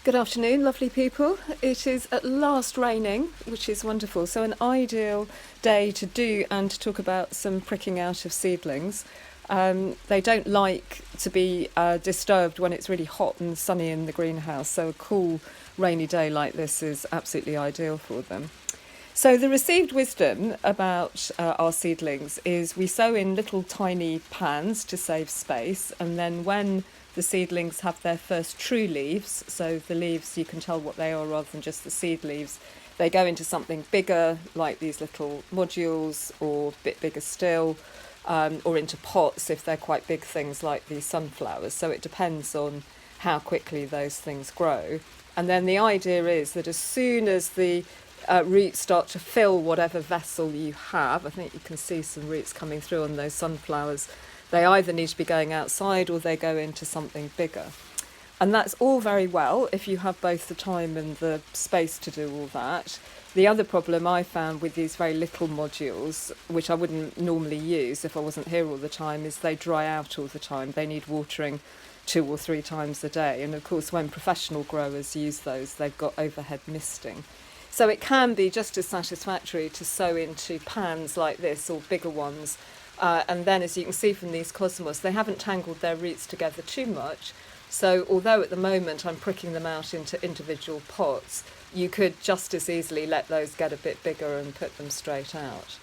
Good afternoon, lovely people. It is at last raining, which is wonderful. So an ideal day to do and to talk about some pricking out of seedlings. They don't like to be disturbed when it's really hot and sunny in the greenhouse. So a cool, rainy day like this is absolutely ideal for them. So the received wisdom about our seedlings is we sow in little tiny pans to save space, and then when the seedlings have their first true leaves, so the leaves you can tell what they are rather than just the seed leaves, they go into something bigger like these little modules, or a bit bigger still, or into pots if they're quite big things like these sunflowers. So it depends on how quickly those things grow. And then the idea is that as soon as the roots start to fill whatever vessel you have, I think you can see some roots coming through on those sunflowers, they either need to be going outside or they go into something bigger. And that's all very well if you have both the time and the space to do all that. The other problem I found with these very little modules, which I wouldn't normally use if I wasn't here all the time, is they dry out all the time. They need watering 2 or 3 times a day. And of course, when professional growers use those, they've got overhead misting. So it can be just as satisfactory to sow into pans like this or bigger ones. And then, as you can see from these cosmos, they haven't tangled their roots together too much. So although at the moment I'm pricking them out into individual pots, you could just as easily let those get a bit bigger and put them straight out.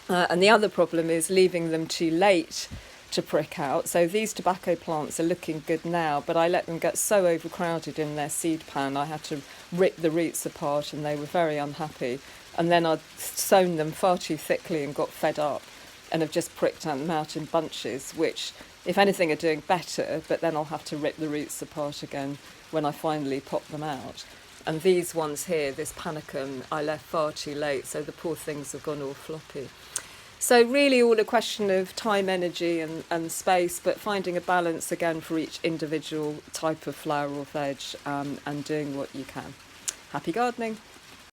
And the other problem is leaving them too late to prick out. So these tobacco plants are looking good now, but I let them get so overcrowded in their seed pan, I had to rip the roots apart and they were very unhappy. And then I'd sown them far too thickly and got fed up and have just pricked them out in bunches, which, if anything, are doing better, but then I'll have to rip the roots apart again when I finally pop them out. And these ones here, this panicum, I left far too late, so the poor things have gone all floppy. So really all a question of time, energy and space, but finding a balance again for each individual type of flower or veg, and doing what you can. Happy gardening.